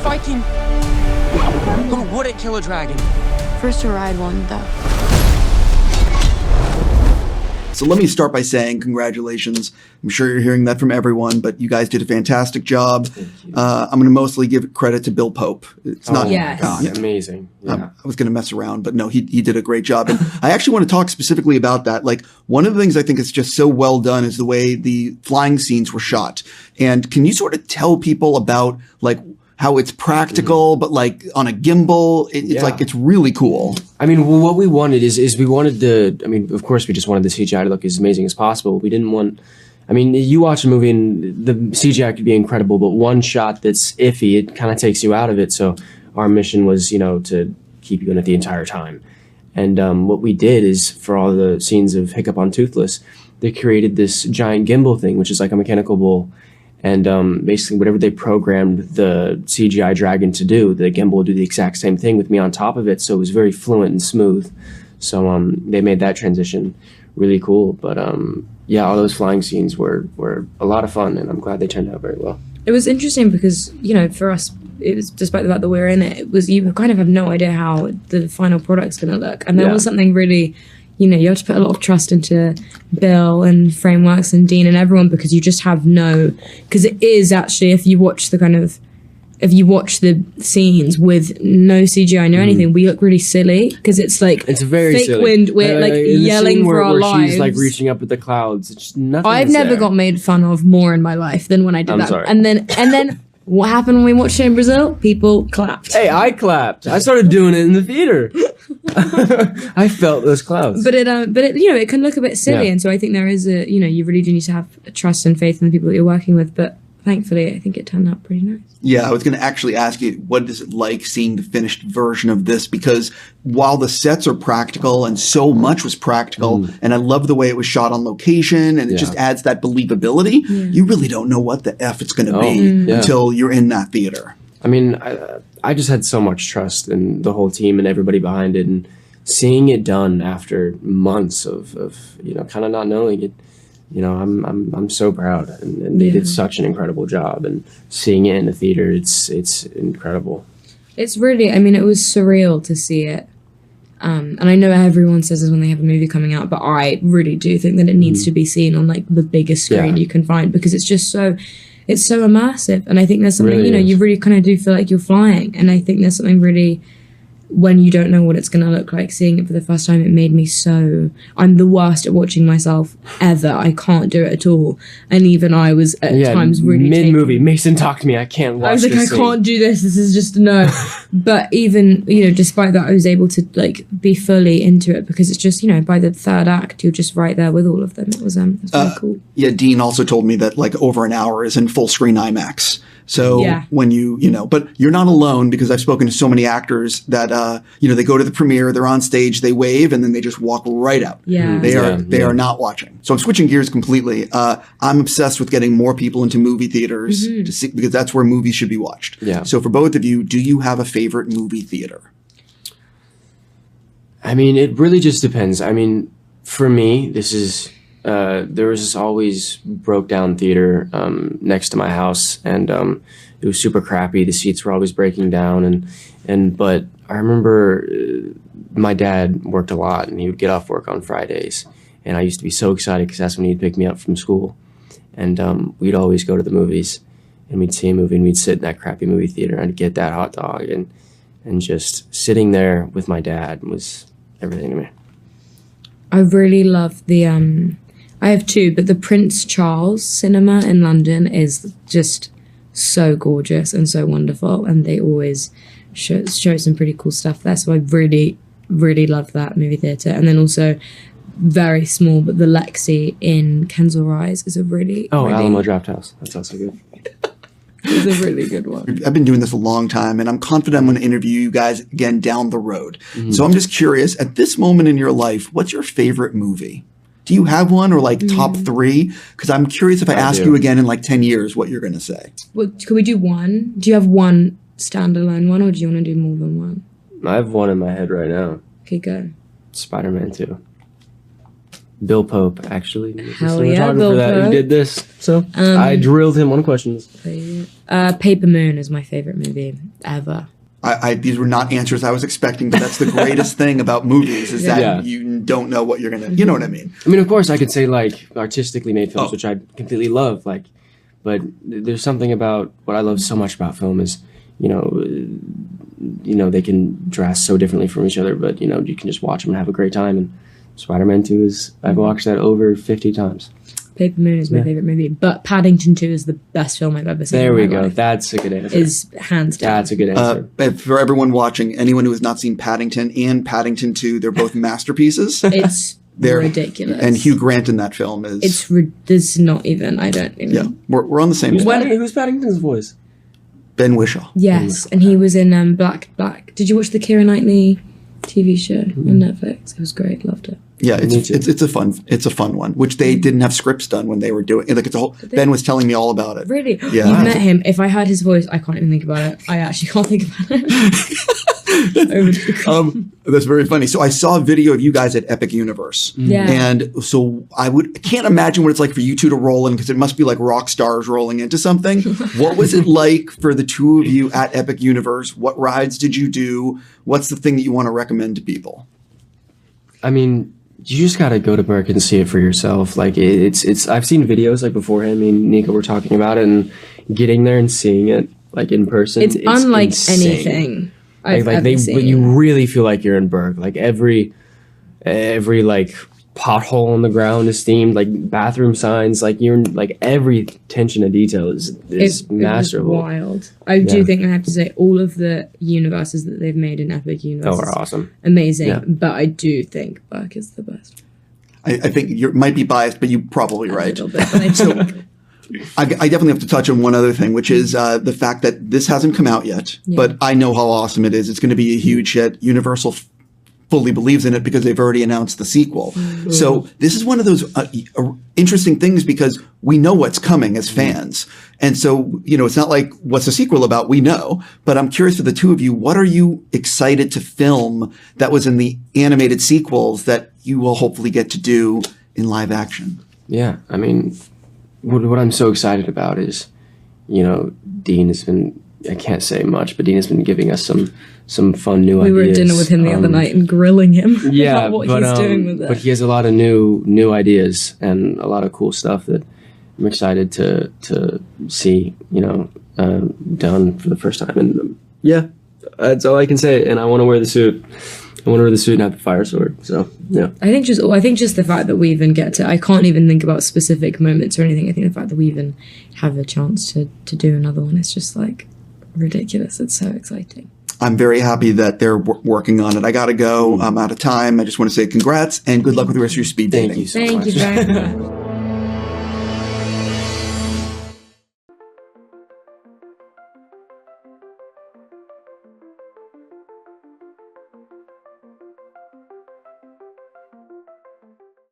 Viking who wouldn't kill a dragon. First to ride one, though. So let me start by saying congratulations. I'm sure you're hearing that from everyone, but you guys did a fantastic job. I'm going to mostly give credit to Bill Pope. It's not God, amazing. Yeah. I was going to mess around, but no, he did a great job. And I actually want to talk specifically about that. Like, one of the things I think is just so well done is the way the flying scenes were shot. And can you sort of tell people about like how it's practical, but like on a gimbal, it's like, it's really cool. I mean, what we wanted is we wanted of course we just wanted the CGI to look as amazing as possible. We didn't want, you watch a movie and the CGI could be incredible, but one shot that's iffy, it kind of takes you out of it. So our mission was, to keep you in it the entire time. And what we did is, for all the scenes of Hiccup on Toothless, they created this giant gimbal thing, which is like a mechanical bull. And basically, whatever they programmed the CGI dragon to do, the gimbal would do the exact same thing with me on top of it. So it was very fluent and smooth. So they made that transition really cool. But all those flying scenes were a lot of fun, and I'm glad they turned out very well. It was interesting because, for us, it was, despite the fact that we were in it, you kind of have no idea how the final product's going to look. And there was something really... you have to put a lot of trust into Bill and Frameworks and Dean and everyone, because you just have because it is actually, if you watch the scenes with no CGI, no anything, we look really silly, because it's like it's very fake silly. Wind, we're like yelling for our lives. She's like reaching up at the clouds. It's just nothing. I've never got made fun of more in my life than when I did that. Sorry. And then what happened when we watched it in Brazil? People clapped. Hey, I clapped. I started doing it in the theater. I felt those clouds. But it can look a bit silly, and so I think there is you really do need to have trust and faith in the people that you're working with. But thankfully, I think it turned out pretty nice. Yeah, I was going to actually ask you, what is it like seeing the finished version of this? Because while the sets are practical and so much was practical, and I love the way it was shot on location, and it just adds that believability, you really don't know what the F it's going to be until you're in that theater. I just had so much trust in the whole team and everybody behind it, and seeing it done after months of kind of not knowing it. I'm so proud, and they did such an incredible job, and seeing it in the theater, it's incredible. It's really, it was surreal to see it. And I know everyone says this when they have a movie coming out, but I really do think that it needs to be seen on like the biggest screen you can find, because it's just it's so immersive. And I think there's something, really you really kind of do feel like you're flying. And I think there's something really, when you don't know what it's going to look like, seeing it for the first time, it made me I'm the worst at watching myself ever. I can't do it at all. And even I was at times really mid-movie, Mason talked to me, I can't watch this. I was like, I can't do this is just no. But even, despite that, I was able to like be fully into it, because it's just, by the third act, you're just right there with all of them. It was really cool. Yeah, Dean also told me that like over an hour is in full screen IMAX. So when but you're not alone, because I've spoken to so many actors that, they go to the premiere, they're on stage, they wave, and then they just walk right out. Yeah. They are not watching. So I'm switching gears completely. I'm obsessed with getting more people into movie theaters to see, because that's where movies should be watched. Yeah. So for both of you, do you have a favorite movie theater? It really just depends. For me, this is... there was this always broke down theater next to my house, and it was super crappy. The seats were always breaking down, but I remember my dad worked a lot, and he would get off work on Fridays, and I used to be so excited because that's when he'd pick me up from school, and we'd always go to the movies, and we'd see a movie, and we'd sit in that crappy movie theater and get that hot dog, and just sitting there with my dad was everything to me. I really love the I have two, but the Prince Charles Cinema in London is just so gorgeous and so wonderful, and they always show some pretty cool stuff there. So I really, really love that movie theatre. And then also, very small, but the Lexi in Kensal Rise is a really... Alamo Draft House. That's also good. It's a really good one. I've been doing this a long time, and I'm confident I'm going to interview you guys again down the road. So I'm just curious, at this moment in your life, what's your favorite movie? Do you have one, or like top three? Because I'm curious if I ask you again in like 10 years what you're going to say. Well, could we do one? Do you have one standalone one, or do you want to do more than one? I have one in my head right now. Okay, go. Spider-Man 2. Bill Pope, actually. Hell the yeah, cinematographer Bill who Pope. did this. So I drilled him on questions. Paper Moon is my favorite movie ever. These were not answers I was expecting, but that's the greatest thing about movies is that Yeah. you don't know what you're gonna. You know what I mean? I mean, of course, I could say like artistically made films, Oh. which I completely love. Like, but there's something about what I love so much about film is, you know, they can dress so differently from each other, but you know, you can just watch them and have a great time. And Spider-Man 2 is I've watched that over 50 times. Paper Moon is my favorite movie, but Paddington 2 is the best film I've ever seen. There we in my go. life. That's a good answer. Is hands down. That's a good answer. But for everyone watching, anyone who has not seen Paddington and Paddington 2, they're both masterpieces. It's They're ridiculous. And Hugh Grant in that film is. It's not even. I don't even. Yeah, we're on the same. Who's Paddington's voice? Ben Whishaw. Yes, and he was in Black. Did you watch the Keira Knightley TV show on Netflix? It was great. Loved it. Yeah, it's a fun one, which they didn't have scripts done when they were doing. Like it's a whole. Ben was telling me all about it. Really? Yeah. You've met him. If I heard his voice, I can't even think about it. I actually can't think about it. That's very funny. So I saw a video of you guys at Epic Universe. Yeah. And so I can't imagine what it's like for you two to roll in because it must be like rock stars rolling into something. What was it like for the two of you at Epic Universe? What rides did you do? What's the thing that you want to recommend to people? I mean, you just gotta go to Burke and see it for yourself. Like it's I've seen videos like beforehand. Me and Nico were talking about it, and getting there and seeing it like in person. It's unlike insane. anything I've ever But seen. you really feel like you're in Burke. Like every like pothole on the ground is themed. Like bathroom signs. Like you're like every attention to detail is masterful. It was wild. I do think I have to say all of the universes that they've made in Epic Universe Oh, are awesome. amazing. Yeah. But I do think Burke is the best. I think you might be biased, but you're probably A right. little bit, but I think I definitely have to touch on one other thing, which is the fact that this hasn't come out yet, but I know how awesome it is. It's going to be a huge hit. Universal fully believes in it because they've already announced the sequel. So this is one of those interesting things because we know what's coming as fans. And so, you know, it's not like what's the sequel about? We know. But I'm curious for the two of you, what are you excited to film that was in the animated sequels that you will hopefully get to do in live action? Yeah, I mean, what I'm so excited about is, you know, Dean has been, I can't say much, but Dean has been giving us some fun new ideas. we were at dinner with him the other night and grilling him Yeah, about what but, he's doing with it. but he has a lot of new ideas and a lot of cool stuff that I'm excited to see, you know, done for the first time. And yeah, that's all I can say. And I want to wear the suit. I want to wear the suit and have the fire sword. So yeah. I think just the fact that we even get to, I can't even think about specific moments or anything. I think the fact that we even have a chance to do another one is just like ridiculous. It's so exciting. I'm very happy that they're working on it. I got to go. I'm out of time. I just want to say congrats and good luck with the rest of your speed dating. Thank you so Thank much. you very much.